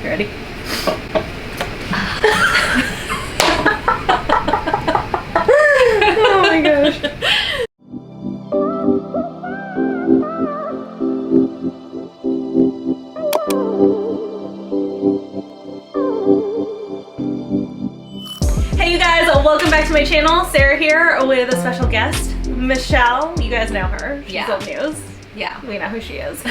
You ready? Oh my gosh. Hey you guys, welcome back to my channel. Sarah here with a special guest, Michelle. You guys know her. She's old news. Yeah. We know who she is.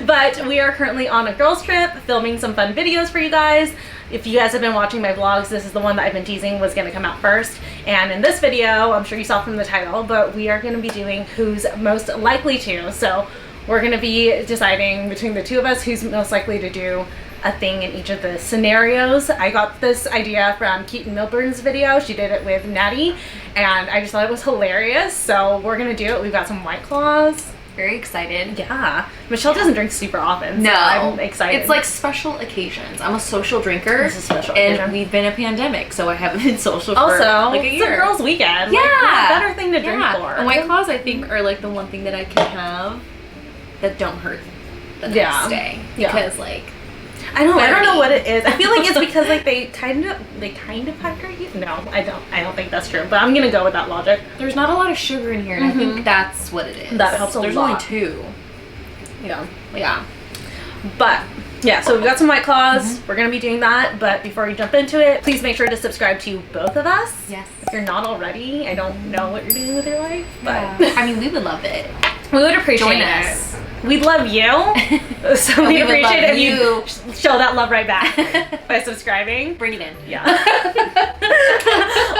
But we are currently on a girls trip filming some fun videos for you guys. If you guys have been watching my vlogs, this is the one that I've been teasing was going to come out first. And in this video, I'm sure you saw from the title, but we are going to be doing who's most likely to. So we're going to be deciding between the two of us who's most likely to do a thing in each of the scenarios. I got this idea from Keaton Milburn's video. She did it with Natty, and I just thought it was hilarious. So we're gonna do it. We've got some White Claws. Very excited. Yeah. Michelle doesn't drink super often. No. So I'm excited. It's like special occasions. I'm a social drinker. This is special and occasion. we've been a pandemic, so I haven't been social for also, like a year. it's a girls' weekend. Yeah. Like, what's a better thing to drink for? And White Claws, I think, are like the one thing that I can have that don't hurt the next day. Because like I don't know what it is. I feel like it's because like they kind of hydrate you. No, I don't think that's true. But I'm gonna go with that logic. there's not a lot of sugar in here, and I think that's what it is. That helps a There's lot. only 2. Yeah. But yeah, so we've got some White Claws. We're gonna be doing that. But before we jump into it, please make sure to subscribe to both of us. Yes. If you're not already, I don't know what you're doing with your life, but I mean, we would love it. we would appreciate Join it. us. We'd love you. So we'd appreciate it if you show that love right back by subscribing. Bring it in. Yeah.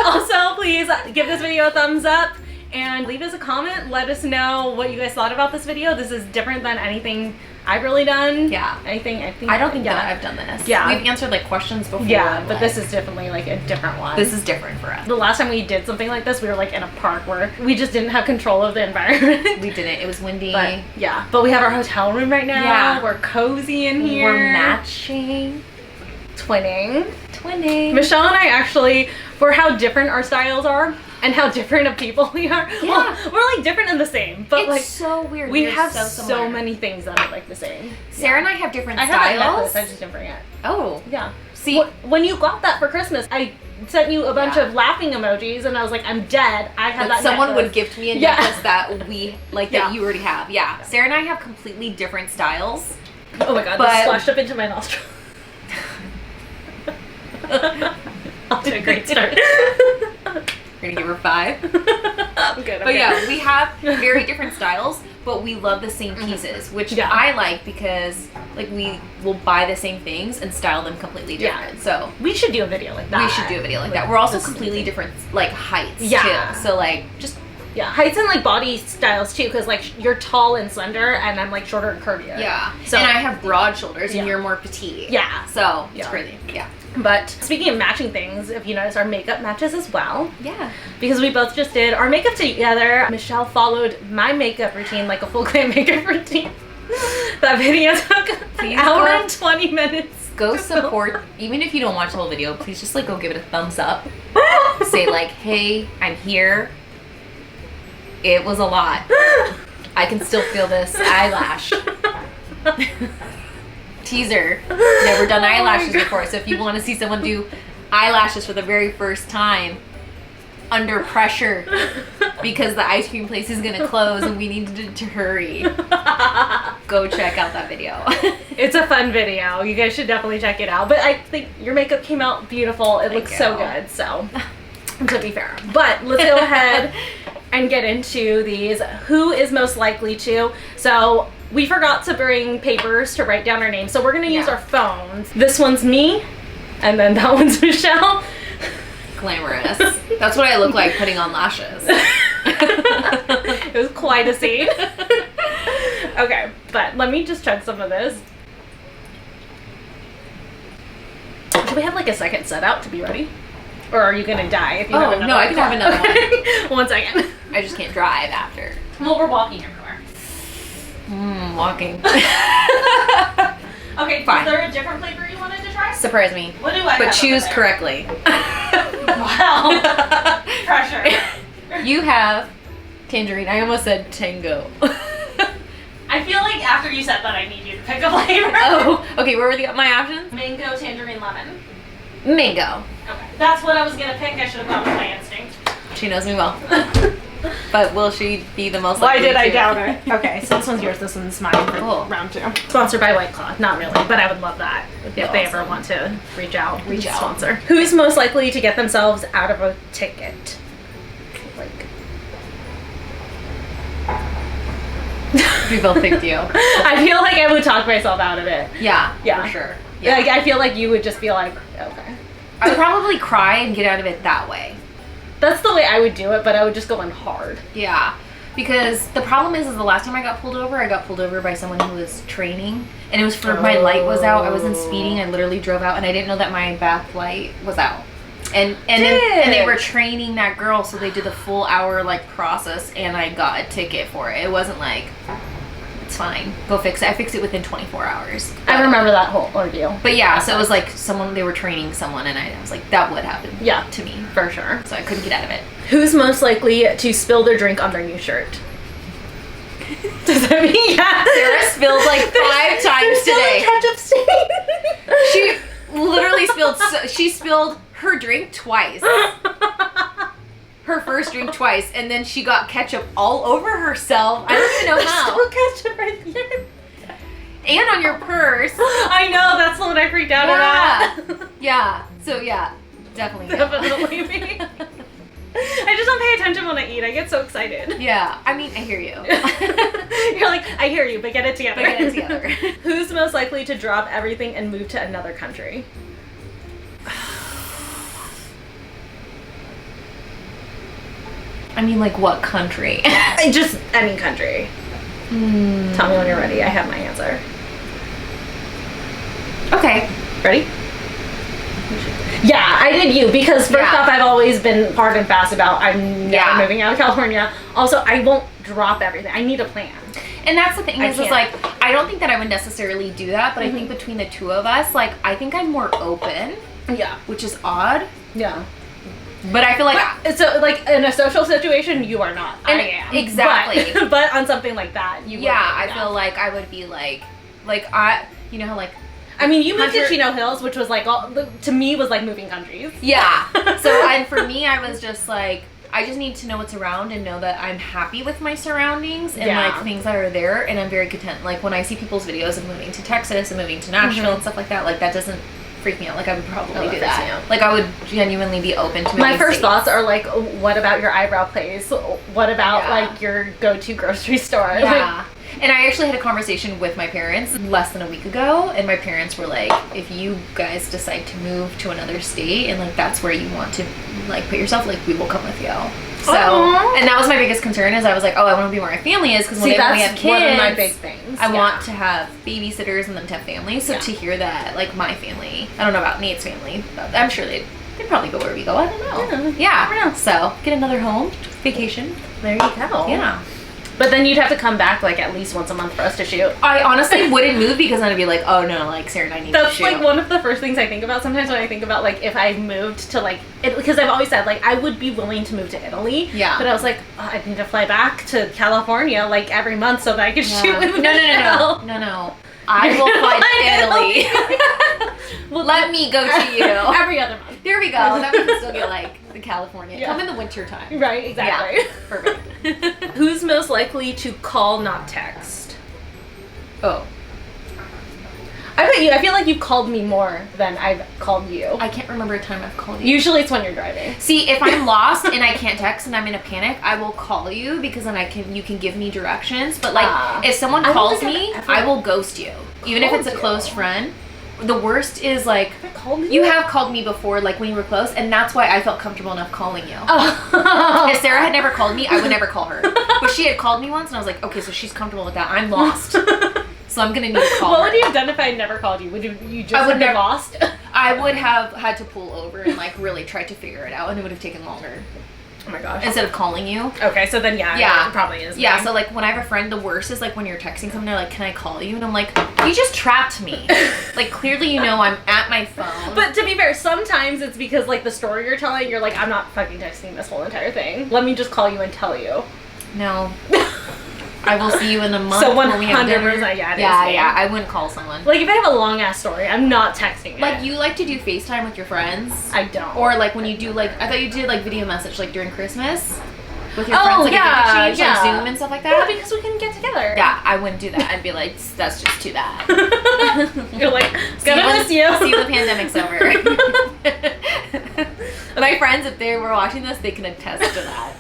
Also, please give this video a thumbs up and leave us a comment. Let us know what you guys thought about this video. This is different than anything I've really done. Yeah. I don't think that I've done this. Yeah. We've answered like questions before. Yeah, but like, this is definitely like a different one. This is different for us. The last time we did something like this, we were like in a park where we just didn't have control of the environment. We didn't. It was windy. But yeah, but we have our hotel room right now. Yeah. We're cozy in here. We're matching. Twinning. Michelle and I actually, for how different our styles are and how different of people we are. Yeah. Well, we're like different and the same, but it's like so weird. we We're have so many things that are like the same. Sarah and I have different I styles. have that necklace, I just didn't bring it. Oh. Yeah. See, when you got that for Christmas, I sent you a bunch of laughing emojis and I was like, I'm dead. I have that someone necklace. would gift me a necklace that we like that you already have. Yeah. Sarah and I have completely different styles. Oh my god, this splashed up into my nostril. Off to a great start. We're gonna give her 5. I'm good. But yeah, we have very different styles, but we love the same pieces, which I like because like we will buy the same things and style them completely different. So we should do a video like that. We should do a video like that. We're also completely different like heights too. So like just heights and like body styles too, because like you're tall and slender and I'm like shorter and curvier. Yeah. So and I have broad shoulders and you're more petite. Yeah. So it's crazy. Yeah. But speaking of matching things, if you notice, our makeup matches as well. Yeah. Because we both just did our makeup together. Michelle followed my makeup routine like a full glam makeup routine. That video took an hour and 20 minutes. Go support, even if you don't watch the whole video, please just like go give it a thumbs up. Say like, hey, I'm here. It was a lot. I can still feel this eyelash. Teaser. Never done eyelashes before, so if you want to see someone do eyelashes for the very first time under pressure because the ice cream place is gonna close and we need to hurry, go check out that video. It's a fun video. You guys should definitely check it out. But I think your makeup came out beautiful. It looks so good, so to be fair. But let's go ahead and get into these. Who is most likely to? So we forgot to bring papers to write down our names, so we're gonna use our phones. This one's me, and then that one's Michelle. Glamorous. That's what I look like putting on lashes. It was quite a scene. Okay, but let me just check some of this. Should we have like a second set out to be ready? Or are you gonna die if you have another one? No, I can have another one. 1 second. I just can't drive after. Well, we're walking everywhere. Walking. Okay, fine. Is there a different flavor you wanted to try? Surprise me. What do I But have choose over there? correctly. Wow. Pressure. You have tangerine. I almost said tango. I feel like after you said that, I need you to pick a flavor. Oh, okay. What were my options? Mango, tangerine, lemon. Mango. Okay. That's what I was gonna pick. I should have gone with my instinct. She knows me well. But will she be the most Why likely did I to? doubt it? Okay, so this one's yours, this one's mine for Cool. round 2. Sponsored by White Claw. Not really, but I would love that if they awesome. ever want to reach out. Reach out. Sponsor. Who's most likely to get themselves out of a ticket? Like... We both picked you. I feel like I would talk myself out of it. Yeah, Yeah. for sure. Yeah. Like, I feel like you would just be like, okay. I would probably cry and get out of it that way. That's the way I would do it, but I would just go in hard. Yeah. Because the problem is the last time I got pulled over by someone who was training. And it was for my light was out. I wasn't speeding. I literally drove out and I didn't know that my back light was out. And they were training that girl, so they did the full hour like process and I got a ticket for it. It wasn't like, it's fine, go fix it. I fixed it within 24 hours. I remember that whole ordeal. But yeah, so it was like they were training someone and I was like, that would happen to me. For sure. So I couldn't get out of it. Who's most likely to spill their drink on their new shirt? Does that mean Sarah spilled like 5 times today. Ketchup stain. She literally she spilled her drink twice. Her first drink twice, and then she got ketchup all over herself. I don't even know how. There's still ketchup right there. And on your purse. I know, that's the one I freaked out about. Yeah. So yeah, definitely. Definitely me. I just don't pay attention when I eat. I get so excited. Yeah. I mean, I hear you. You're like, I hear you, but get it together. Who's Who's most likely to drop everything and move to another country? I mean, like what country? Just any country. Tell me when you're ready. I have my answer. Okay. Ready? Yeah, I did you because first off, I've always been hard and fast about I'm never moving out of California. Also, I won't drop everything. I need a plan. And that's the thing is like, I don't think that I would necessarily do that, but I think Mm-hmm. between the two of us, like, I think I'm more open. Yeah. Which is odd. Yeah. But I feel like... So, like, in a social situation, you are not. I am. Exactly. But on something like that, you would. I feel like I would be like, you know how, like... I mean, you moved to Chino Hills, which was, like, to me, was like moving countries. Yeah. So, and for me, I was just like, I just need to know what's around and know that I'm happy with my surroundings and, like, things that are there, and I'm very content. Like, when I see people's videos of moving to Texas and moving to Nashville and stuff like that, like, that doesn't freak me out. Like, I would probably do that. Like, I would genuinely be open to moving. My first thoughts are like, what about your eyebrow place? What about like your go-to grocery store? Yeah. And I actually had a conversation with my parents less than a week ago, and my parents were like, if you guys decide to move to another state and like that's where you want to like put yourself, like we will come with you. So, and that was my biggest concern is I was like, oh, I want to be where my family is because when we have kids, one of my big things. I want to have babysitters and them to have families. So to hear that, like my family, I don't know about Nate's family, but I'm sure they'd probably go where we go. I don't know. Yeah. I don't know. So get another home, vacation. There you go. Yeah. But then you'd have to come back like at least once a month for us to shoot. I honestly wouldn't move because then I'd be like, oh no, like Sarah and I need to shoot. That's like one of the first things I think about sometimes when I think about like if I moved to like, because I've always said like I would be willing to move to Italy. Yeah. But I was like, oh, I need to fly back to California like every month so that I could shoot with No. I will fly to Italy. Well, let me go to you. Every other month. There we go. That we can still get like the California. Come in the winter time. Right, exactly. Yeah. Perfect. Who's most likely to call, not text? Oh. I bet you. I feel like you've called me more than I've called you. I can't remember a time I've called you. Usually it's when you're driving. See, if I'm lost and I can't text and I'm in a panic, I will call you because then you can give me directions. But like, if someone calls me, I will ghost you. Even if it's a close friend. The worst is like, you have called me before, like when you were close, and that's why I felt comfortable enough calling you. Oh. If Sarah had never called me, I would never call her. But she had called me once, and I was like, okay, so she's comfortable with that. I'm lost. So I'm gonna need to call her. What would you have done if I had never called you? Would you just have been lost? I would have had to pull over and like really try to figure it out, and it would have taken longer. Oh my gosh. Instead of calling you. Okay, so then it probably is. Yeah, so like when I have a friend, the worst is like when you're texting someone, they're like, can I call you? And I'm like, you just trapped me. Like clearly you know I'm at my phone. But to be fair, sometimes it's because like the story you're telling, you're like, I'm not fucking texting this whole entire thing. Let me just call you and tell you. No. I will see you in a month. So when we have 100%, dinner. yeah, it is Yeah, me. yeah. I wouldn't call someone. Like, if I have a long ass story, I'm not texting it. Like, you like to do FaceTime with your friends? I don't. Or like when you do like, I thought you did like video message like during Christmas with your Oh, friends, like yeah, a exchange, yeah. like Zoom and stuff like Yeah, that. because we can get together. Yeah, I wouldn't do that. I'd be like, that's just too bad. You're like, gonna miss you. See when the pandemic's over. My friends, if they were watching this, they can attest to that.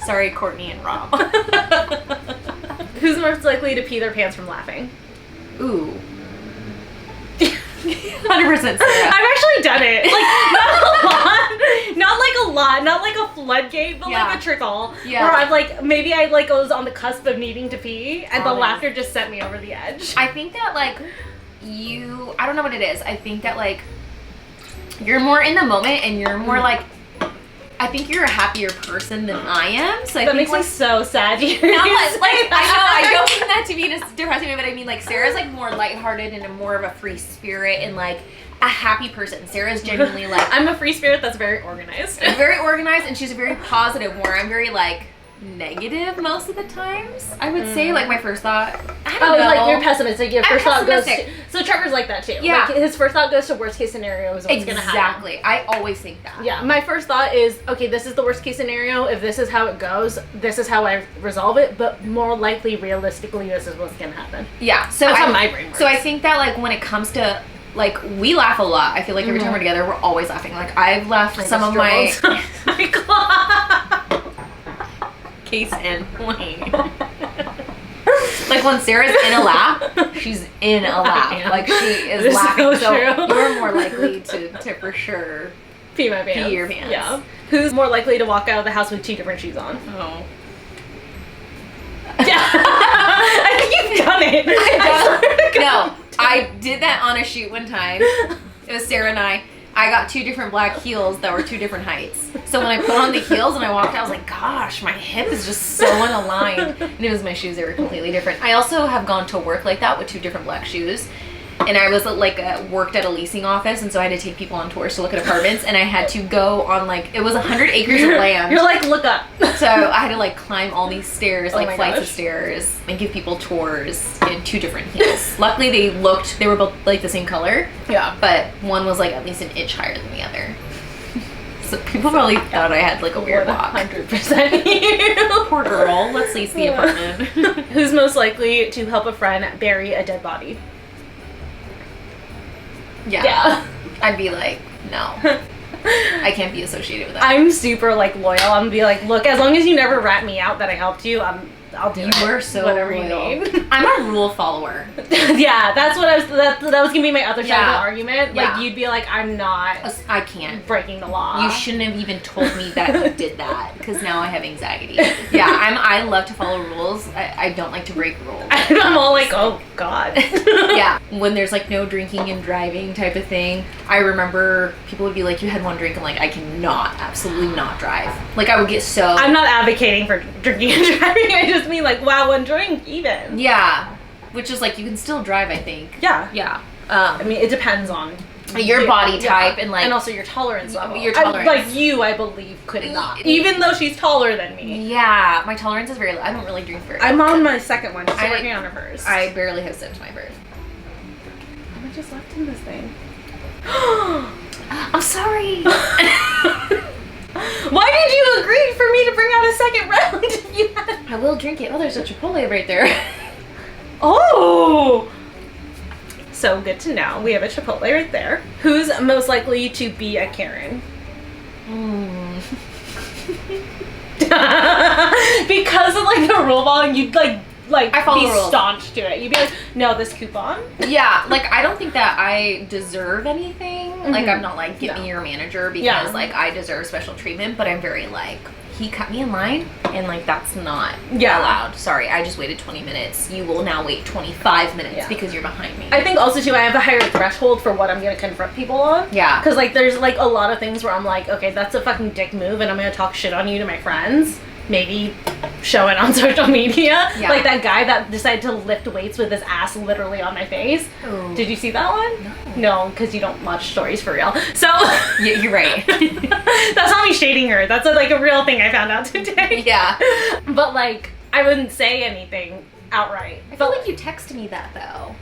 Sorry, Courtney and Rob. Who's most likely to pee their pants from laughing? Ooh. 100% Sarah. I've actually done it. Like, not a lot, not like a floodgate, but like a trickle. Yeah. Where I've like, maybe I like was on the cusp of needing to pee, and the Got it. laughter just sent me over the edge. I think that like I don't know what it is. I think that like you're more in the moment and you're more like, I think you're a happier person than I am. So I That think makes me like, so sad. like I don't mean that to be in a depressing way, but I mean like Sarah's like more lighthearted and more of a free spirit and like a happy person. Sarah's genuinely like I'm a free spirit that's very organized. very organized, and she's very positive, where I'm very like negative most of the times. I would say like my first thought. I don't know. Like you're pessimistic. Your I'm first thought goes to, pessimistic. so Trevor's like that too. Yeah. Like, his first thought goes to worst case scenario is what's gonna happen. Exactly. I always think that. Yeah, my first thought is, okay, this is the worst case scenario. If this is how it goes, this is how I resolve it. But more likely, realistically, this is what's gonna happen. Yeah. So That's how my brain works. So I think that like when it comes to like we laugh a lot. I feel like every time we're together, we're always laughing. Like I've laughed some of my case in point. Like when Sarah's in a laugh, she's in a laugh. Like she is It's laughing. so true. You're more likely to for sure Pee my pants. pee your pants. Yeah. Who's more likely to walk out of the house with 2 different shoes on? Oh. Yeah. I think you've done it. No, I did that on a shoot one time. It was Sarah and I got 2 different black heels that were 2 different heights. So when I put on the heels and I walked out, I was like, gosh, my hip is just so unaligned. And it was my shoes, they were completely different. I also have gone to work like that with 2 different black shoes. And I was like worked at a leasing office, and so I had to take people on tours to look at apartments, and I had to go on like, it was 100 acres of land. You're like, look up. So I had to like climb all these stairs, Oh like my flights of gosh. stairs, and give people tours in 2 different heels. Luckily they were both like the same color, Yeah. but one was like at least an inch higher than the other. So people probably thought I had like a weird walk. 100% you. Poor girl, let's lease the apartment. Who's most likely to help a friend bury a dead body? Yeah. I'd be like, no. I can't be associated with that. I'm super like loyal. I'm gonna be like, look, as long as you never rat me out that I helped you, I'll do it. You were so whatever loyal. you need. I'm a rule follower. Yeah, that's what I was. That was gonna be my other side of the Yeah. argument. Yeah. Like you'd be like, I'm not I can't. breaking the law. You shouldn't have even told me that you did that, because now I have anxiety. Yeah, I love to follow rules. I don't like to break rules. I'm all like, oh god. Yeah, when there's like no drinking and driving type of thing, I remember people would be like, you had 1 drink. I'm like, I cannot, absolutely not drive. Like I would get so. I'm not advocating for drinking and driving. I just mean like, wow, 1 drink even. Yeah, which is like you can still drive, I think. Yeah. Yeah. I mean, it depends on Your body type and like. and also your tolerance level. Your tolerance. Like you, I believe, could not. Even though she's taller than me. Yeah, my tolerance is very low. I don't really drink very I'm often. on my second one. She's I- working on her first. I barely have sipped my first. How much is left in this thing? I'm sorry. Why did you agree for me to bring out a second round if you had... I will drink it. Oh, there's a Chipotle right there. Oh! So good to know. We have a Chipotle right there. Who's most likely to be a Karen? Because of like the rule following, you'd like I follow be the rules. staunch to it. You'd be like, no, this coupon. Yeah, like I don't think that I deserve anything. Like Mhm. I'm not like, get me your manager, because Yeah. like I deserve special treatment, but I'm very like, he cut me in line, and like that's not Yeah. allowed. Sorry, I just waited 20 minutes. You will now wait 25 minutes Yeah. because you're behind me. I think also too, I have a higher threshold for what I'm gonna confront people on. Yeah. Because like there's like a lot of things where I'm like, okay, that's a fucking dick move, and I'm gonna talk shit on you to my friends. Maybe show it on social media. Yeah. Like that guy that decided to lift weights with his ass literally on my face. Ooh. Did you see that one? No, because you don't watch stories for real. So Yeah, you're right. that's not me shading her. That's like a real thing I found out today. Yeah. But like, I wouldn't say anything outright. I feel like you texted me that though.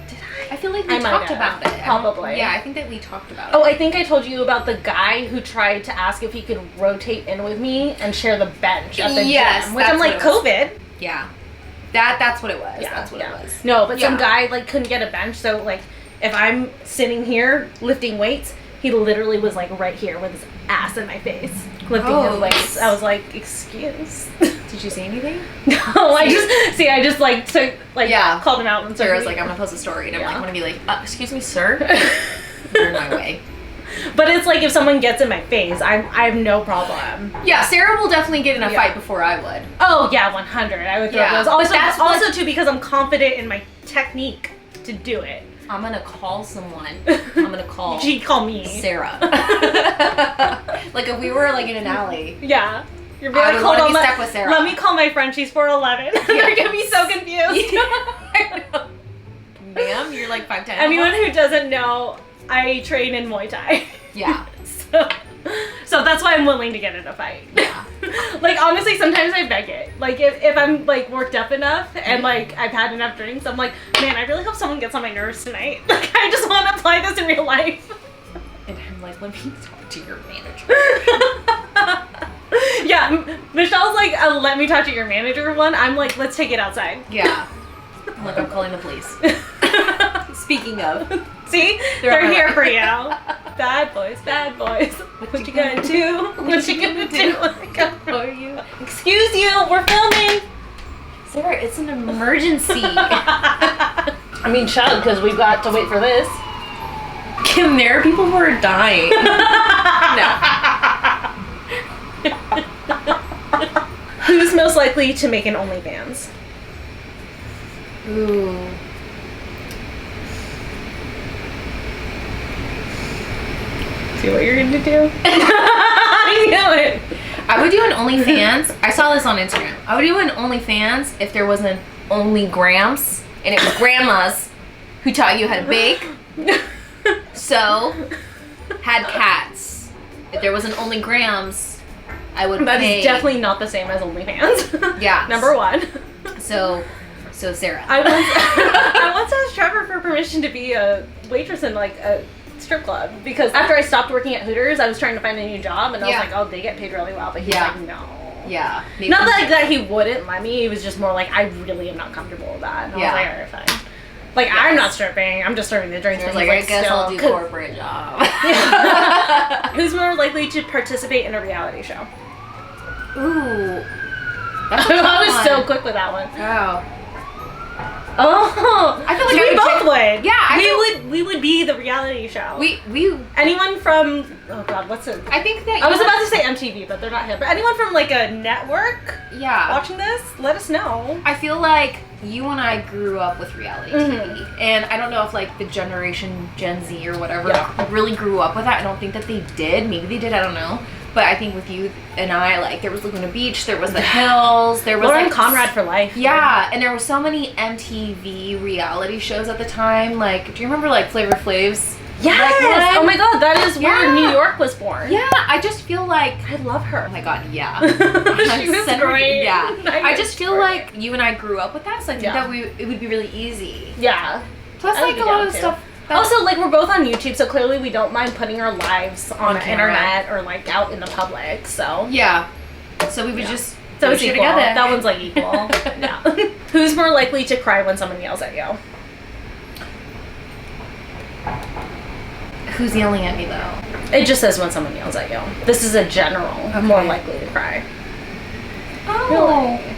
Did I feel like we I might talked have. about it. Probably. Yeah, I think that we talked about it. Oh, I think I told you about the guy who tried to ask if he could rotate in with me and share the bench at the gym. Which I'm like, COVID. Yeah. That's what it was. Yeah, That's what it was. No, but some guy like couldn't get a bench, so like if I'm sitting here lifting weights, he literally was like right here with his ass in my face lifting his weights. I was like, excuse. Did you say anything? No, I just like took like called him out and Sarah's like, I'm gonna post a story, and I'm like, I'm gonna be like, excuse me, sir. You're in my way. But it's like if someone gets in my face, I have no problem. Yeah, Sarah will definitely get in a fight before I would. Oh yeah, 100. I would throw those. Also too because I'm confident in my technique to do it. I'm gonna call someone. I'm gonna call. She'd call me Sarah. Like if we were like in an alley. Yeah. You're I would want to be stuck with Sarah. Let me call my friend. She's 4'11". You're gonna be so confused. I know. Ma'am, you're like 5'10". Anyone who doesn't know, I train in Muay Thai. Yeah. So that's why I'm willing to get in a fight. Yeah. Like honestly, sometimes I beg it. Like if I'm like worked up enough and like I've had enough drinks, I'm like, man, I really hope someone gets on my nerves tonight. Like I just want to apply this in real life. And I'm like, let me talk to your manager. Yeah, Michelle's like, let me talk to your manager one. I'm like, let's take it outside. Yeah. I'm like, I'm calling the police. Speaking of. See? They're here for you. Bad boys, bad boys. What you gonna do? What you gonna do when I come for you? Excuse you, we're filming. Sarah, it's an emergency. I mean, chug, because we've got to wait for this. Kim, there are people who are dying. No. Who's most likely to make an OnlyFans? Ooh. See what you're gonna do? I knew it. I would do an OnlyFans. I saw this on Instagram. I would do an OnlyFans if there was an OnlyGrams and it was grandmas who taught you how to bake, sew, had cats. If there was an OnlyGrams, I would That pay. is definitely not the same as OnlyFans. Yeah. Number one. So Sarah. I once asked Trevor for permission to be a waitress in like a strip club because after I stopped working at Hooters, I was trying to find a new job and I was like, oh, they get paid really well, but he's like, no. Yeah. Not that he wouldn't let me. He was just more like, I really am not comfortable with that. And I was like, alright, fine. Like, I'm not stripping. I'm just serving the drinks. But like, I guess I'll do corporate job. Who's more likely to participate in a reality show? Ooh. That's I was so quick with that one. Wow. Oh, I feel like we both would. Yeah, we would be the reality show. We anyone from what's it? I think that I was about to say MTV, but they're not here. But anyone from like a network, yeah, watching this, let us know. I feel like you and I grew up with reality TV, and I don't know if like the generation Gen Z or whatever really grew up with that. I don't think that they did. Maybe they did. I don't know. But I think with you and I, like, there was Laguna Beach, there was the Hills, there was Lauren like Conrad for life. Yeah, and there were so many MTV reality shows at the time. Like, do you remember like Flavor Flav's? Yes. Oh my God, that is where New York was born. Yeah, I just feel like I love her. Oh my God, yeah. She was great. Yeah, I just feel like you and I grew up with that, so I think that it would be really easy. Yeah. Plus, like a lot of stuff. Also, like, we're both on YouTube, so clearly we don't mind putting our lives on the internet or, like, out in the public, so. Yeah. So we would just so it's equal. Together. That one's, like, equal. Yeah. Who's more likely to cry when someone yells at you? Who's yelling at me, though? It just says when someone yells at you. This is a general, more likely to cry. Oh. Really?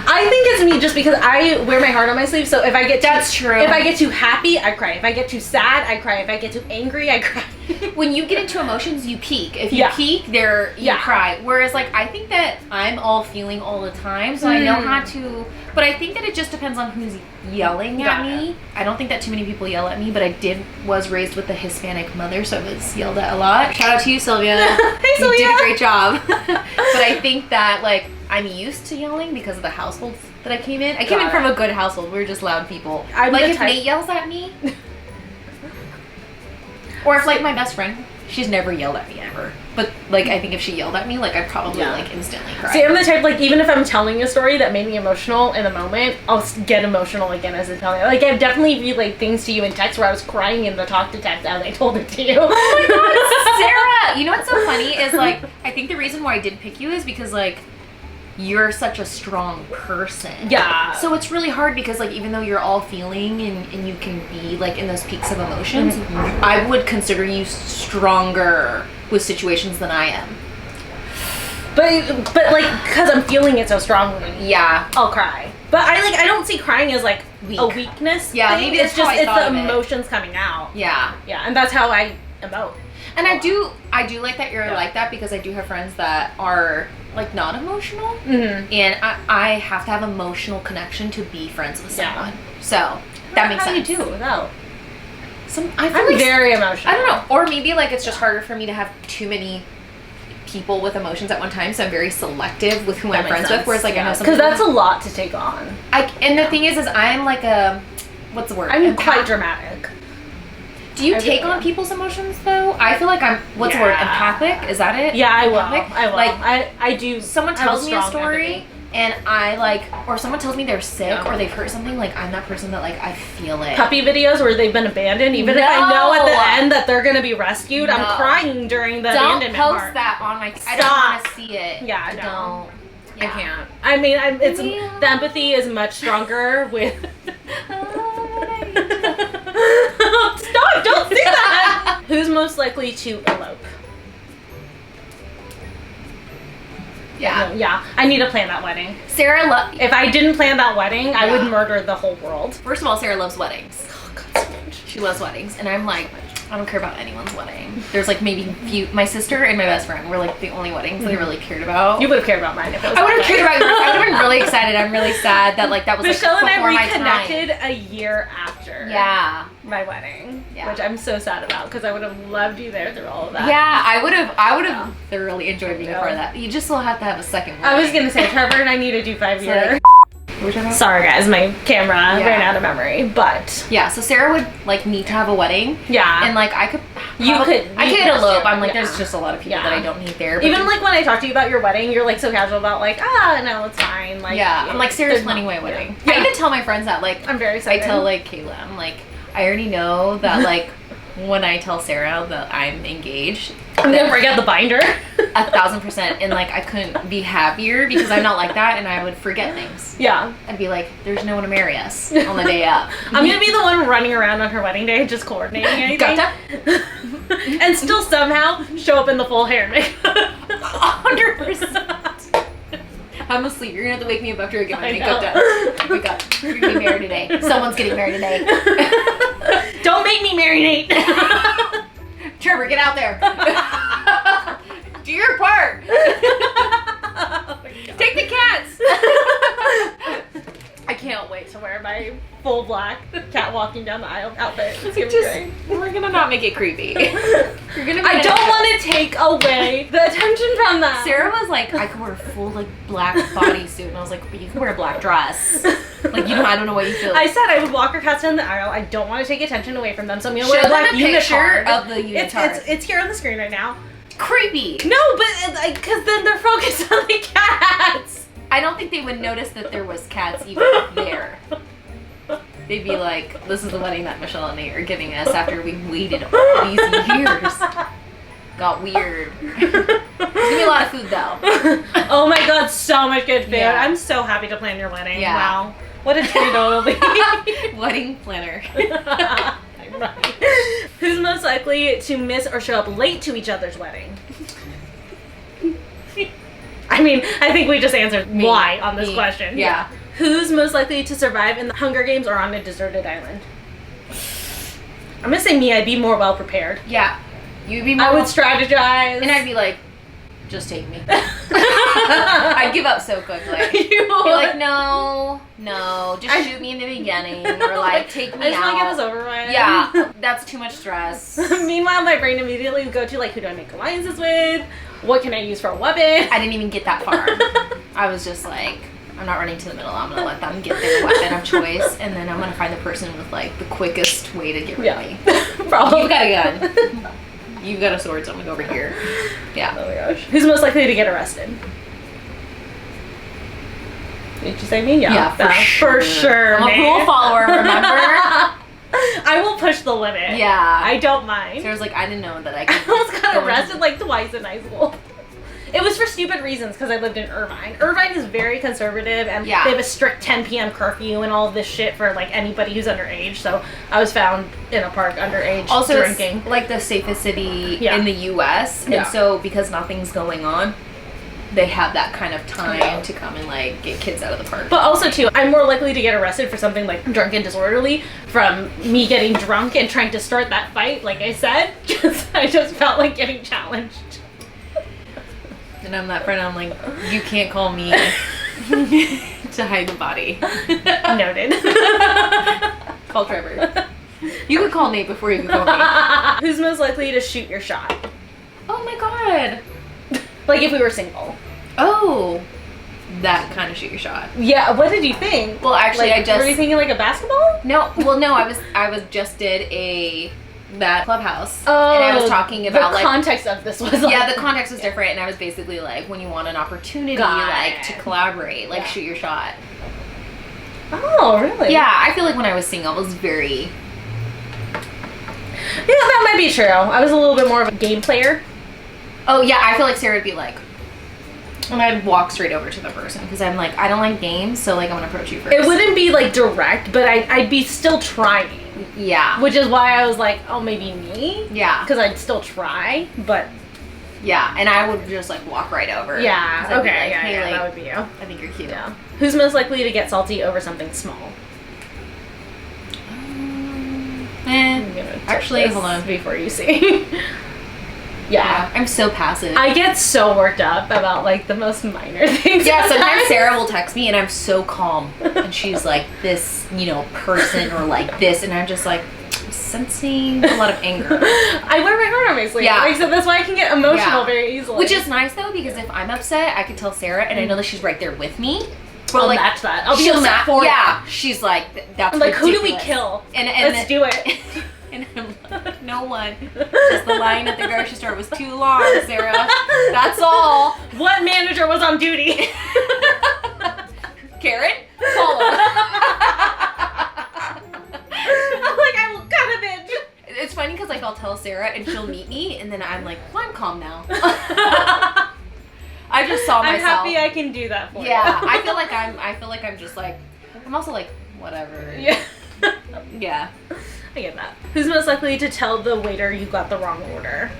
I think it's me just because I wear my heart on my sleeve, so if I get If I get too happy, I cry. If I get too sad, I cry. If I get too angry, I cry. When you get into emotions, you peak. If you peak, you cry. Whereas, like, I think that I'm all feeling all the time, so I know how to. But I think that it just depends on who's yelling at me. I don't think that too many people yell at me, but I was raised with a Hispanic mother, so I was yelled at a lot. Shout out to you, Sylvia. Hey, Sylvia. You did a great job. But I think that, like, I'm used to yelling because of the household that I came in. I came in from a good household. We were just loud people. Like, if Nate yells at me, or if, like, my best friend, she's never yelled at me, ever. But like, I think if she yelled at me, like I'd probably like instantly cry. See, I'm the type, like, even if I'm telling a story that made me emotional in the moment, I'll get emotional again as I'm telling it. Like, I've definitely relayed things to you in text where I was crying in the talk to text as I told it to you. Oh my god, Sarah! You know what's so funny is, like, I think the reason why I did pick you is because, like, you're such a strong person. Yeah. So it's really hard because, like, even though you're all feeling and you can be, like, in those peaks of emotions, I would consider you stronger with situations than I am. But like, because I'm feeling it so strongly, Yeah. I'll cry. But I don't see crying as, like, Weak. a weakness Yeah, thing. maybe It's that's how just, I it's thought the of it. emotions coming out. Yeah. Yeah, and that's how I emote. And I do like that you're like that because I do have friends that are, like, not emotional. Mm-hmm. And I have to have emotional connection to be friends with Yeah. someone. So that makes How sense. do you do without? I feel I'm like very emotional. I don't know. Or maybe, like, it's just harder for me to have too many people with emotions at one time, so I'm very selective with who I'm friends with. Whereas, like, I know some because people, that's a lot to take on. and the thing is I'm like a, what's the word? I'm quite dramatic. Do you I take really on am. people's emotions though? I feel like I'm, what's the word? Empathic? Is that it? Yeah, I will. Empathic? I will. Like, I do. someone I have tells me a strong story empathy. and I, like, or someone tells me they're sick Yeah. or they've hurt something, like, I'm that person that, like, I feel it. Puppy videos where they've been abandoned, even if I know at the end that they're gonna be rescued, No. I'm crying during the Don't abandonment post part. that on my, I Stop. don't want to see it. Yeah, I no. don't. I Yeah. can't. I mean, it's Yeah. the empathy is much stronger with. Stop! Don't say that. Who's most likely to elope? Yeah. Yeah, I need to plan that wedding. Sarah, If I didn't plan that wedding, I Yeah. would murder the whole world. first of all, Sarah loves weddings. Oh, God, so much. She loves weddings, and I'm like, I don't care about anyone's wedding. There's, like, maybe my sister and my best friend were, like, the only weddings that I really cared about. You would have cared about mine if it was. I would have that cared way. about yours. I would have been really excited. I'm really sad that, like, that was, Michelle like, and I before my reconnected time. a year after. Yeah. My wedding, Yeah. which I'm so sad about because I would have loved you there through all of that. Yeah, I would have thoroughly enjoyed being a Yeah. part of that. You just still have to have a second I was wedding. gonna say Trevor and I need to do 5 So, years. like, what were we talking about? Sorry guys, my camera Yeah. ran out of memory, but Yeah, so Sarah would, like, need to have a wedding. yeah. And, like, I could You could- I you could could elope. do it, I'm like, yeah. there's just a lot of people Yeah. that I don't need there. But even like when I talk to you about your wedding, you're like so casual about like, no, it's fine. Like, yeah, I'm like, Sarah's there's planning not- my wedding. Yeah. I even tell my friends that, like, I'm very I excited. tell, like, Kayla, I'm like, I already know that, like, when I tell Sarah that I'm engaged, I'm gonna break out the binder. 1,000%, and, like, I couldn't be happier because I'm not like that, and I would forget things. Yeah. I'd be like, there's no one to marry us on the day up. I'm gonna be the one running around on her wedding day, just coordinating anything. Gotcha. And still somehow show up in the full hair and makeup. 100%. I'm asleep. You're gonna have to wake me up after I get my I makeup know. done. Wake up. You're getting married today. Someone's getting married today. Don't make me marinate. Trevor, get out there. Do your part. Take the cats. I can't wait to wear my full black cat walking down the aisle outfit. It's gonna be great. We're gonna not make it creepy. You're gonna. Be I don't want to take away the attention from that. Sarah was like, I could wear a full, like, black bodysuit, and I was like, but you can wear a black dress. Like, you know, I don't know what you feel. I said I would walk her cats down the aisle. I don't want to take attention away from them, so I'm gonna Show wear a them black a picture unitard. of the unitard. It's here on the screen right now. Creepy. No, but because then they're focused on the cats. I don't think they would notice that there was cats even there. They'd be like, this is the wedding that Michelle and Nate are giving us after we waited all these years. Got weird. There's gonna be a lot of food though. Oh my god, so much good food. Yeah. I'm so happy to plan your wedding. Yeah. Wow. What a treat it'll be. Wedding planner. I'm right. Who's most likely to miss or show up late to each other's wedding? I mean, I think we just answered why on this question. Yeah. Who's most likely to survive in the Hunger Games or on a deserted island? I'm gonna say me. I'd be more well prepared. Yeah. You'd be more. I would strategize. And I'd be like, just take me. I'd give up so quickly. You Be like, no, just shoot me in the beginning, or like take me I just want to get out. this over with. Yeah, that's too much stress. Meanwhile, my brain immediately would go to like, who do I make alliances with? What can I use for a weapon? I didn't even get that far. I was just like, I'm not running to the middle. I'm gonna let them get their weapon of choice, and then I'm gonna find the person with like the quickest way to get rid of me. Problem. You got a gun. You've got a sword, so I'm gonna go over here. Yeah. Oh my gosh. Who's most likely to get arrested? Did you say me? Yeah, for sure. I'm a rule follower, remember? I will push the limit. Yeah. I don't mind. Sarah's like, I didn't know that I could. I almost got arrested like twice in high school. It was for stupid reasons because I lived in Irvine. Irvine is very conservative and they have a strict 10 p.m. curfew and all of this shit for like anybody who's underage. So I was found in a park underage also, drinking. It's like the safest city in the U.S. And so because nothing's going on, they have that kind of time to come and like get kids out of the park. But also too, I'm more likely to get arrested for something like drunk and disorderly from me getting drunk and trying to start that fight, like I said, because I just felt like getting challenged. And I'm that friend, I'm like, you can't call me to hide the body. Noted. Call Trevor. You could call Nate before you could call me. Who's most likely to shoot your shot? Oh my god. Like if we were single. Oh. That kind of shoot your shot. Yeah, what did you think? Well, actually, like, were you thinking like a basketball? No, well, no, I was just did that clubhouse. Oh, and I was talking about the context of this was like, the context was different, and I was basically like, when you want an opportunity like to collaborate, like shoot your shot. Oh, really? Yeah, I feel like when I was single, I was very. Yeah, that might be true. I was a little bit more of a game player. Oh yeah, I feel like Sarah would be like, and I'd walk straight over to the person because I'm like, I don't like games, so like I'm gonna approach you first. It wouldn't be like direct, but I'd be still trying. Yeah. Which is why I was like, oh, maybe me? Yeah. Because I'd still try, but... Yeah, and I would just like walk right over. Yeah, okay, like, hey, like, that would be you. I think you're cute. Yeah. Who's most likely to get salty over something small? Actually, hold on. Before you see. Yeah. I'm so passive. I get so worked up about like the most minor things. Yeah, sometimes Sarah will text me and I'm so calm. And she's like, this, person or like this. And I'm just like, I'm sensing a lot of anger. I wear my heart on my sleeve. Yeah. Like, so that's why I can get emotional very easily. Which is nice though, because if I'm upset, I can tell Sarah and I know that she's right there with me. But I'll like, match that. I'll be upset for you. She's like, that's I'm like, ridiculous. who do we kill? And let's do it. And I'm like, no one. Just the line at the grocery store was too long, Sarah. That's all. What manager was on duty? Karen? Call her. I'm like, I'm kind of bitch. It's funny because like I'll tell Sarah and she'll meet me and then I'm like, well, I'm calm now. I just saw myself. I'm happy I can do that for you. Yeah, I feel like I'm just like, I'm also like, whatever. Yeah. Yeah. I get that. Who's most likely to tell the waiter you got the wrong order?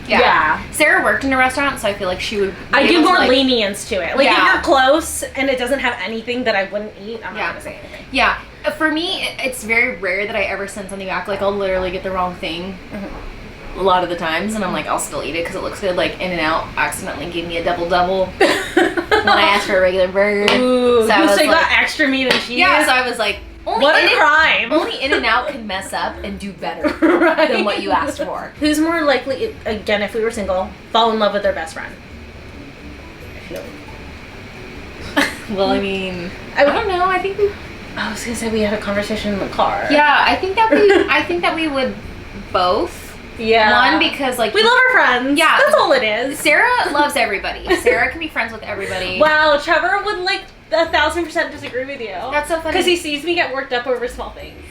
Yeah. Sarah worked in a restaurant, so I feel like she would. I give more lenience to it. Like if Yeah. you're close and it doesn't have anything that I wouldn't eat, I'm not gonna say anything. Yeah. For me, it's very rare that I ever send something back. Like I'll literally get the wrong thing. A lot of the times, and I'm like, I'll still eat it because it looks good. Like In-N-Out accidentally gave me a double when I asked for a regular burger. Ooh, so I was you like, got extra meat and cheese. Yeah, so I was like, what a crime! Only In-N-Out can mess up and do better than what you asked for. Who's more likely, again, if we were single, fall in love with their best friend? Well, I mean, I don't know. I think I was gonna say we had a conversation in the car. Yeah, I think that we would both. Yeah. One, because like we love our friends. Yeah, that's all it is. Sarah loves everybody. Sarah can be friends with everybody. Wow, Trevor would like 1,000% disagree with you. That's so funny because he sees me get worked up over small things.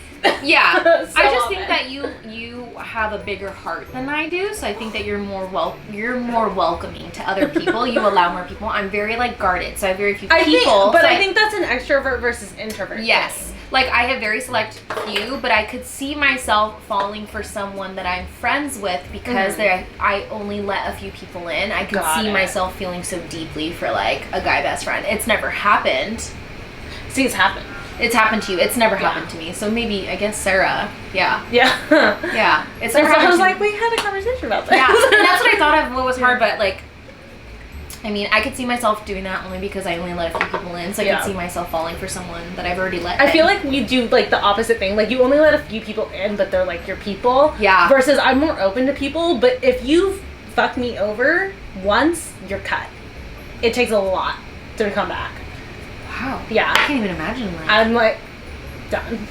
Yeah, So I just often. think that you have a bigger heart than I do, so I think that you're more welcoming to other people. You allow more people. I'm very like guarded, so I have very few people. I think that's an extrovert versus introvert. Yes. Like, I have very select few, but I could see myself falling for someone that I'm friends with because I only let a few people in. I could see myself feeling so deeply for, like, a guy best friend. It's never happened. See, it's happened. It's happened to you. It's never happened to me. So maybe, I guess, Sarah. Yeah. Yeah. Yeah. It's never happened I was to like, we had a conversation about that. Yeah. And that's what I thought of what was hard, but, like, I mean, I could see myself doing that only because I only let a few people in, so I could see myself falling for someone that I've already let in. I feel like we do, like, the opposite thing. Like, you only let a few people in, but they're, like, your people. Yeah. Versus I'm more open to people, but if you fuck me over once, you're cut. It takes a lot to come back. Wow. Yeah. I can't even imagine that. I'm, like, done.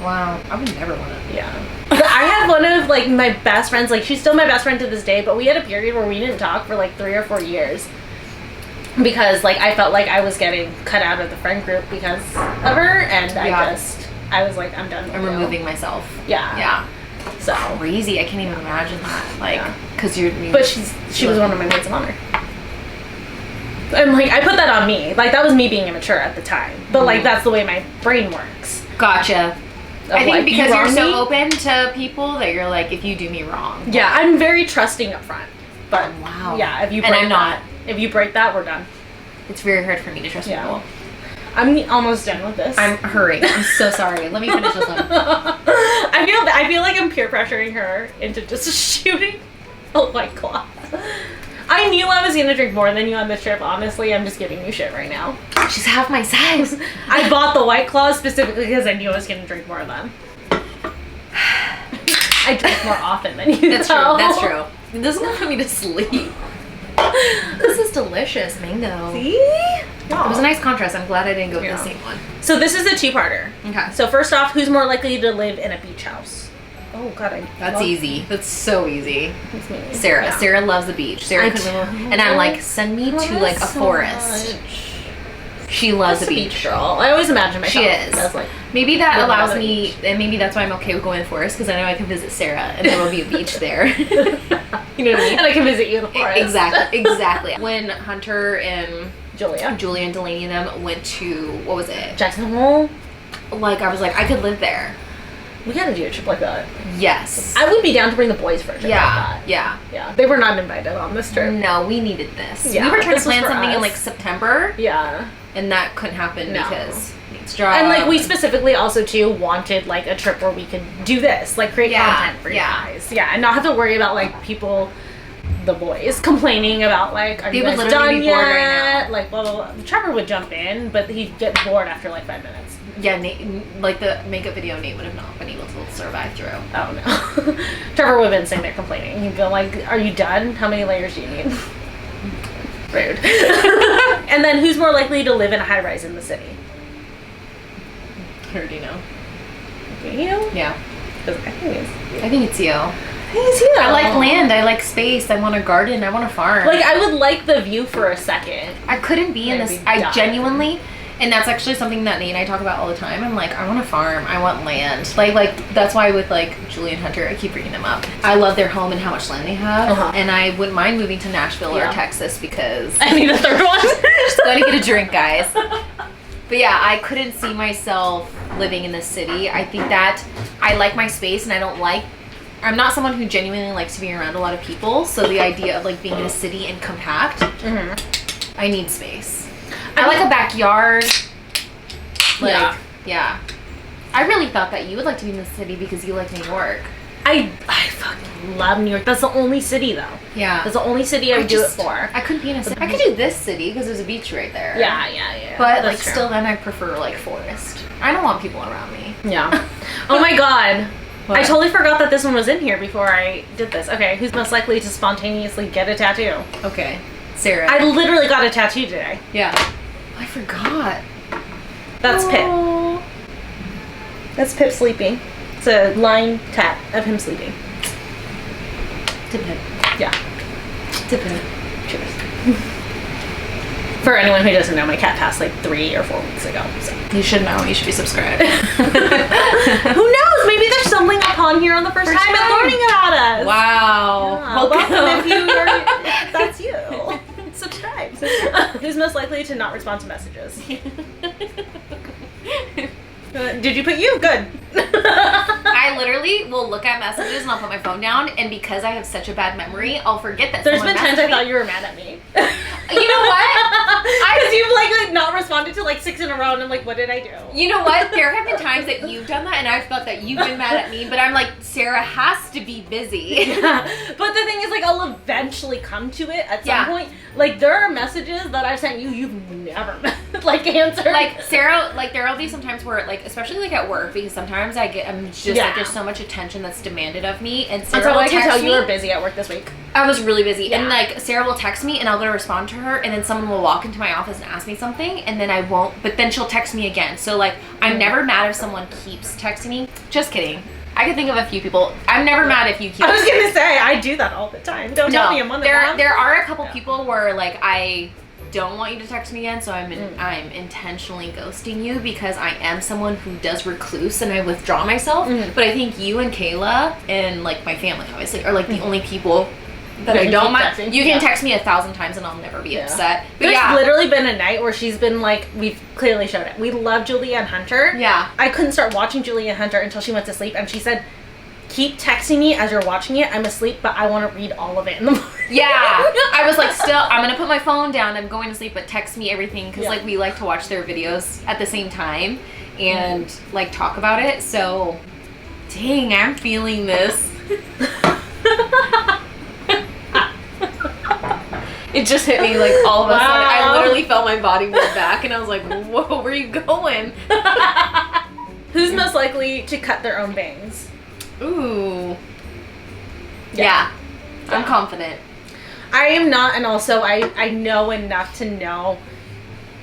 Wow. I would never want to. Yeah. But I have one of like my best friends. Like she's still my best friend to this day, but we had a period where we didn't talk for like 3 or 4 years because like I felt like I was getting cut out of the friend group because of her, and I was like, I'm done. I'm removing myself. Yeah. Yeah. So crazy. I can't even imagine that. Like, because But she was one of my maids of honor. And like I put that on me. Like that was me being immature at the time. But like that's the way my brain works. Gotcha. I think like, because you're so open to people that you're like, if you do me wrong. Yeah, I'm very trusting up front. But wow. Yeah, if you break and I'm not. If you break that, we're done. It's very hard for me to trust people. I'm almost done with this. I'm hurrying. I'm so sorry. Let me finish this one. I feel like I'm peer pressuring her into just shooting a White Claw. I knew I was gonna drink more than you on this trip. Honestly, I'm just giving you shit right now. She's half my size. I bought the White Claws specifically because I knew I was gonna drink more of them. I drink more often than you. That's true. That's true. This is gonna put me to sleep. This is delicious, mango. See? It was a nice contrast. I'm glad I didn't go with the same one. So this is a two-parter. Okay. So first off, who's more likely to live in a beach house? Oh God, that's easy. That's so easy. That's me. Sarah. Yeah. Sarah loves the beach. Sarah could live, and I'm like, send me to like a forest. She loves the beach, girl. I always imagine myself. She is. As like, maybe that allows me, and maybe that's why I'm okay with going to the forest because I know I can visit Sarah and there will be a beach there. You know what I mean? And I can visit you in the forest. Exactly. When Hunter and Julia and Delaney and them went to, what was it? Jackson Hole. Like I was like, I could live there. We gotta do a trip like that. Yes. I would be down to bring the boys for a trip like that. Yeah. They were not invited on this trip. No, we needed this. Yeah, we were trying to plan something in like September. Yeah. And that couldn't happen because it's job. And like we specifically also too wanted like a trip where we could do this, like create content for you guys. Yeah, and not have to worry about like people, the boys, complaining about like, are you guys done yet? Right now. Like blah blah blah. Trevor would jump in, but he'd get bored after like 5 minutes. Yeah, Nate, like the makeup video, Nate would have not been able to survive through. Oh no. Trevor would have been sitting there complaining. He'd be like, are you done? How many layers do you need? Rude. And then who's more likely to live in a high rise in the city? I already know. You? Yeah. I think it's you. I like land. I like space. I want a garden. I want a farm. Like I would like the view for a second. I couldn't be in this. I genuinely. And that's actually something that Nate and I talk about all the time. I'm like, I want a farm. I want land. Like that's why with like Julie and Hunter, I keep bringing them up. I love their home and how much land they have. And I wouldn't mind moving to Nashville or Texas because I need a third one. Just gotta get a drink, guys. But yeah, I couldn't see myself living in the city. I think that I like my space and I'm not someone who genuinely likes to be around a lot of people. So the idea of like being in a city and compact, I need space. I like a backyard. Like, yeah. I really thought that you would like to be in the city because you like New York. I fucking love New York. That's the only city though. Yeah. That's the only city I would do it for. I couldn't be in a city. I could do this city because there's a beach right there. Yeah. But like still then I prefer like forest. I don't want people around me. Yeah. Oh my God. What? I totally forgot that this one was in here before I did this. Okay, who's most likely to spontaneously get a tattoo? Okay. Sarah. I literally got a tattoo today. Yeah. I forgot. That's Pip. That's Pip sleeping. It's a line tat of him sleeping. To Pip. Yeah. To Pip. Cheers. For anyone who doesn't know, my cat passed like 3 or 4 weeks ago. So. You should know. You should be subscribed. Who knows? Maybe there's something upon here on the first time and learning about us. Wow. Yeah, welcome if that's you. Subscribe. Who's most likely to not respond to messages? Did you put you? Good. I literally will look at messages and I'll put my phone down, and because I have such a bad memory, I'll forget that. There's been times I thought you were mad at me. You know what? Because you've like not responded to like 6 in a row, and I'm like, what did I do? You know what? There have been times that you've done that, and I've thought that you've been mad at me, but I'm like, Sarah has to be busy. Yeah. But the thing is, like, I'll eventually come to it at some point. Like, there are messages that I've sent you've never like answered. Like Sarah, like there'll be some times where like, especially like at work, because sometimes I'm just like there's so much attention that's demanded of me, and Sarah will I can text tell me. You were busy at work this week. I was really busy, and like Sarah will text me, and I'll go to respond to her, and then someone will walk into my office and ask me something, and then I won't. But then she'll text me again. So like, I'm never mad if someone keeps texting me. Just kidding. I can think of a few people. I'm never mad if you keep. I was gonna say I do that all the time. Don't tell me I'm one of them. There are a couple people where like I don't want you to text me again, so I'm intentionally ghosting you because I am someone who does recluse and I withdraw myself. But I think you and Kayla and like my family obviously are like the only people that I don't mind. You can text me 1,000 times and I'll never be upset. But there's literally been a night where she's been like, we've clearly showed it. We love Julianne Hunter. Yeah. I couldn't start watching Julianne Hunter until she went to sleep, and she said, keep texting me as you're watching it. I'm asleep, but I want to read all of it in the morning. Yeah. I was like, still, I'm going to put my phone down. I'm going to sleep, but text me everything because like we like to watch their videos at the same time and like talk about it. So, dang, I'm feeling this. It just hit me like all of a sudden. I literally felt my body move back and I was like, whoa, where are you going? Who's most likely to cut their own bangs? Ooh. Yeah. I'm confident. I am not, and also I know enough to know,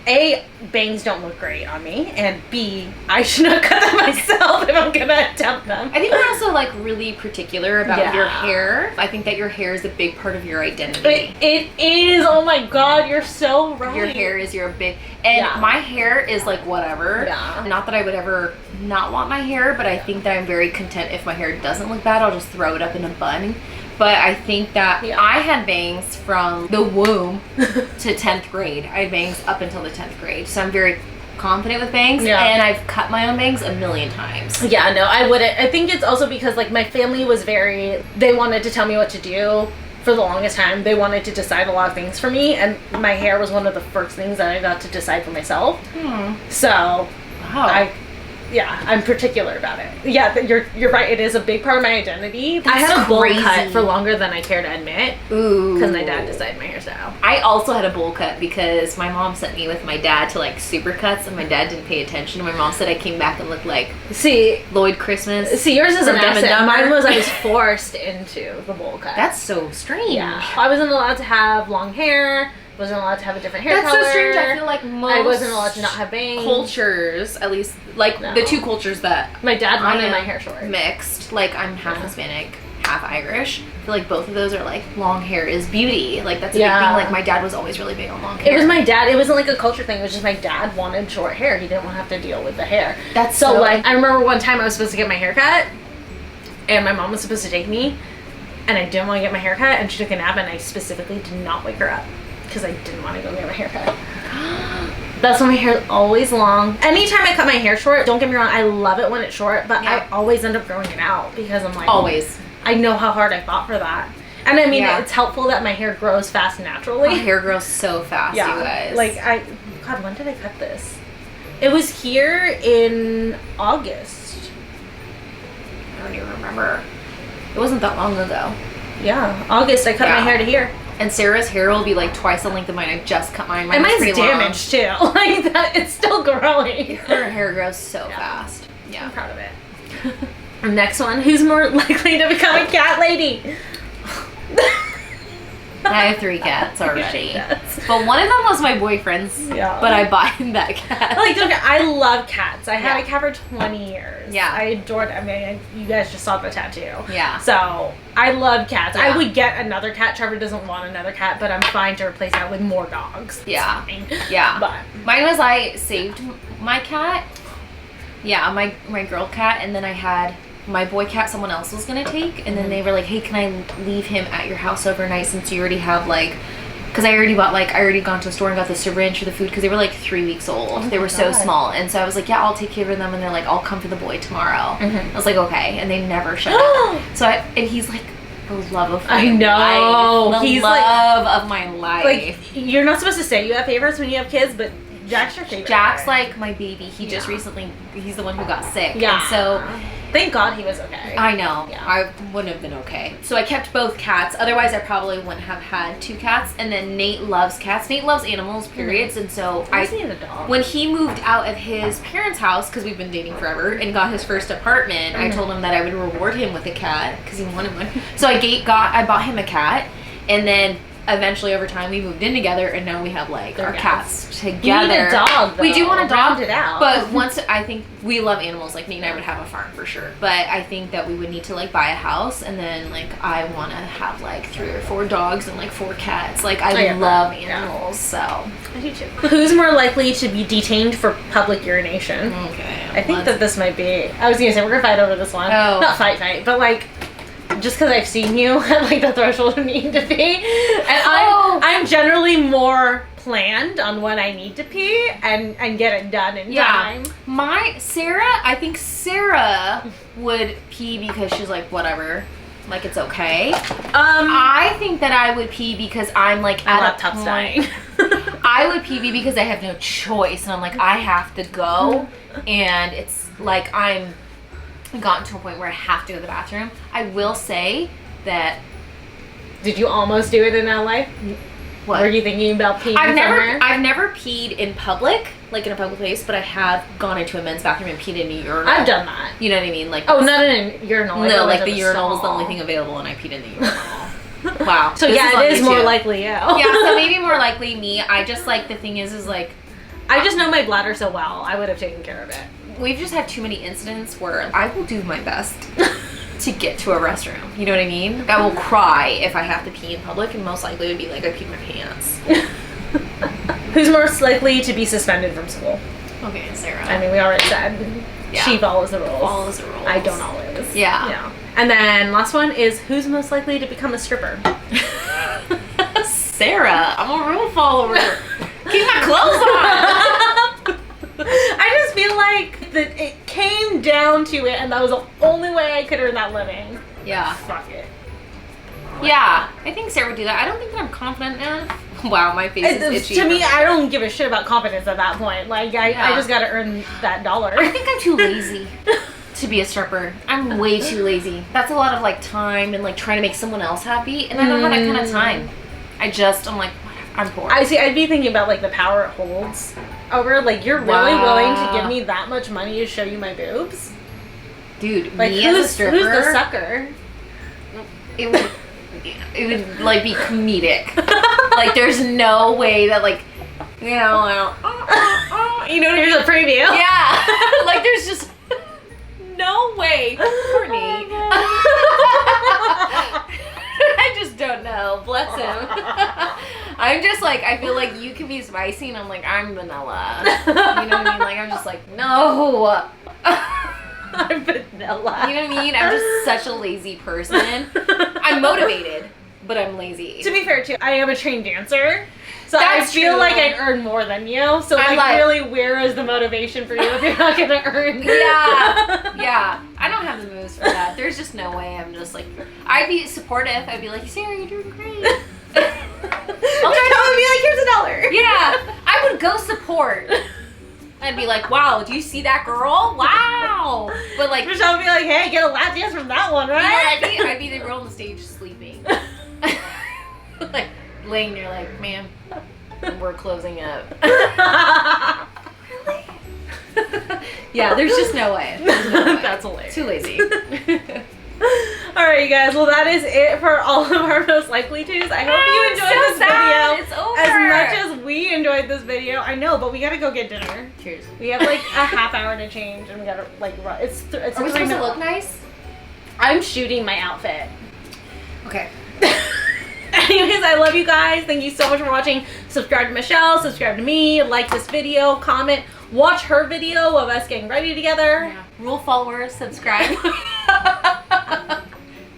A, bangs don't look great on me, and B, I should not cut them myself if I'm gonna attempt them. I think we're also like really particular about your hair. I think that your hair is a big part of your identity. It is. Oh my god, you're so right. Your hair is your big, and my hair is like whatever. Yeah. Not that I would ever not want my hair, but I think that I'm very content if my hair doesn't look bad. I'll just throw it up in a bun. But I think that I had bangs from the womb to 10th grade. I had bangs up until the 10th grade. So I'm very confident with bangs. Yeah. And I've cut my own bangs a million times. Yeah, no, I wouldn't. I think it's also because like my family was they wanted to tell me what to do for the longest time. They wanted to decide a lot of things for me. And my hair was one of the first things that I got to decide for myself. So I'm particular about it. Yeah, you're right. It is a big part of my identity. I had a bowl cut for longer than I care to admit. Ooh. Because my dad decided my hairstyle. I also had a bowl cut because my mom sent me with my dad to like supercuts, and my dad didn't pay attention. My mom said I came back and looked like Lloyd Christmas. See, yours is an accident. Mine was I was forced into the bowl cut. That's so strange. Yeah, I wasn't allowed to have long hair. Wasn't allowed to have a different hair color. That's so strange. I feel like most I wasn't allowed to not have bangs. Cultures, at least, like the two cultures that my dad wanted my hair short. Mixed. Like I'm half Hispanic, half Irish. I feel like both of those are like long hair is beauty. Like that's a big thing. Like my dad was always really big on long hair. It was my dad. It wasn't like a culture thing. It was just my dad wanted short hair. He didn't want to have to deal with the hair. That's so like I remember one time I was supposed to get my hair cut, and my mom was supposed to take me, and I didn't want to get my hair cut, and she took a nap, and I specifically did not wake her up. Because I didn't want to go get my hair cut. That's why my hair is always long. Anytime I cut my hair short, don't get me wrong, I love it when it's short, but I always end up growing it out because I'm like, always. I know how hard I fought for that. And I mean, it's helpful that my hair grows fast naturally. My hair grows so fast, you guys. Like God, when did I cut this? It was here in August. I don't even remember. It wasn't that long ago. Yeah, August, I cut my hair to here. And Sarah's hair will be like twice the length of mine. I just cut mine. And mine's damaged too. Like that, it's still growing. Her hair grows so fast. Yeah, I'm proud of it. Next one, who's more likely to become a cat lady? I have 3 cats already. But one of them was my boyfriend's. Yeah. But I bought him that cat. Like, I love cats. I had a cat for 20 years. Yeah. I adored it. I mean, you guys just saw the tattoo. Yeah. So, I love cats. Yeah. I would get another cat. Trevor doesn't want another cat, but I'm fine to replace that with more dogs. Yeah. Yeah. But mine was I saved my cat. Yeah, my girl cat, and then I had my boy cat someone else was gonna take, and then they were like, hey, can I leave him at your house overnight since you already have like, because I already gone to the store and got the syringe for the food because they were like 3 weeks old. They were so small, and so I was like, yeah, I'll take care of them, and they're like, I'll come for the boy tomorrow. I was like, okay, and they never showed up. So and he's like the love of my life. He's love of my life. Like, you're not supposed to say you have favorites when you have kids, but Jack's your favorite. Jack's like my baby. He just recently, he's the one who got sick. Yeah. And so thank God he was okay. I know. Yeah. I wouldn't have been okay. So I kept both cats. Otherwise, I probably wouldn't have had 2 cats. And then Nate loves cats. Nate loves animals, periods. And so when he moved out of his parents' house, because we've been dating forever, and got his first apartment, I told him that I would reward him with a cat because he wanted one. So I bought him a cat, and then eventually over time we moved in together, and now we have like They're our cats together. You need a dog, though. We do want a dog. Round it out. But once, I think we love animals. Like, Nate and I would have a farm for sure. But I think that we would need to like buy a house, and then like I want to have like 3 or 4 dogs and like 4 cats. Like, I love animals, so. I do too. Who's more likely to be detained for public urination? Okay. I think that this might be. I was gonna say we're gonna fight over this one. Oh. Not fight, but like. Just because I've seen you at like the threshold of needing to pee, and I'm generally more planned on when I need to pee and get it done in time. I think Sarah would pee because she's like, whatever, like it's okay. I think that I would pee because I'm like my laptop's dying. I would pee because I have no choice, and I'm like, I have to go, and it's like I'm gotten to a point where I have to go to the bathroom. I will say that. Did you almost do it in LA? What? Were you thinking about peeing somewhere? I've never peed in public, like in a public place, but I have gone into a men's bathroom and peed in a urinal. I've done that. You know what I mean? Like, oh, not in a urinal. No, like the urinal was the only thing available, and I peed in the urinal. Wow. So yeah, it is more likely you. Yeah, so maybe more likely me. I just like, the thing is like, I just know my bladder so well. I would have taken care of it. We've just had too many incidents where I will do my best to get to a restroom. You know what I mean? Like, I will cry if I have to pee in public, and most likely it would be like I peed my pants. Who's most likely to be suspended from school? Okay, Sarah. I mean, we already said she follows the rules. Follows the rules. I don't always. Yeah. And then last one is who's most likely to become a stripper? Sarah. I'm a rule follower. Keep my clothes on. I just feel like that it came down to it, and that was the only way I could earn that living. Yeah. Fuck it. Yeah, I think Sarah would do that. I don't think that I'm confident enough. Wow, my face is itchy. To me, I don't give a shit about confidence at that point. Like, I just gotta earn that dollar. I think I'm too lazy to be a stripper. I'm way too lazy. That's a lot of like time and like trying to make someone else happy, and I don't have that kind of time. I'm like, I'm bored. I'd be thinking about like the power it holds over, like, you're really willing to give me that much money to show you my boobs? Dude, like, me as a stripper, who's the sucker? It would like be comedic. Like, there's no way that, like, you know, here's a preview. Yeah. Like, there's just no way. Courtney. I just don't know. Bless him. I'm just like, I feel like you can be spicy, and I'm like, I'm vanilla. You know what I mean? Like, I'm just like, no. I'm vanilla. You know what I mean? I'm just such a lazy person. I'm motivated, but I'm lazy. To be fair, too, I am a trained dancer. So That's I feel true. like I'd earn more than you. So I'm like, really, where is the motivation for you if you're not gonna earn? Yeah. I don't have the moves for that. There's just no way. I'm just like, I'd be supportive. I'd be like, Sarah, you're doing great. I'll try to be like, here's $1. Yeah, I would go support. I'd be like, wow, do you see that girl? Wow. But like, Michelle would be like, hey, get a lap dance from that one, right? You know, I'd be the girl on the stage sleeping. Like, laying there like, ma'am, we're closing up. Really? Yeah, there's just no way. There's no way. That's hilarious. Too lazy. Alright, you guys. Well, that is it for all of our most likely twos. I hope you enjoyed this video. It's over. As much as we enjoyed this video. I know, but we gotta go get dinner. Cheers. We have like a half hour to change, and we gotta like run. It's Are we supposed to look nice? I'm shooting my outfit. Okay. Anyways, I love you guys. Thank you so much for watching. Subscribe to Michelle. Subscribe to me. Like this video. Comment. Watch her video of us getting ready together. Yeah. Rule followers, subscribe.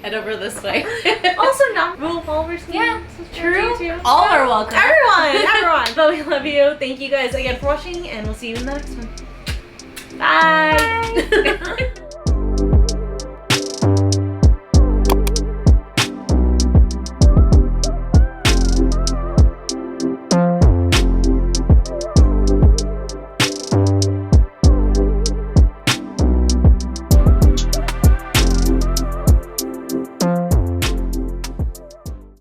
Head over this way. Also, not rule followers. Yeah, true. All are welcome. Everyone. But we love you. Thank you guys again for watching, and we'll see you in the next one. Bye.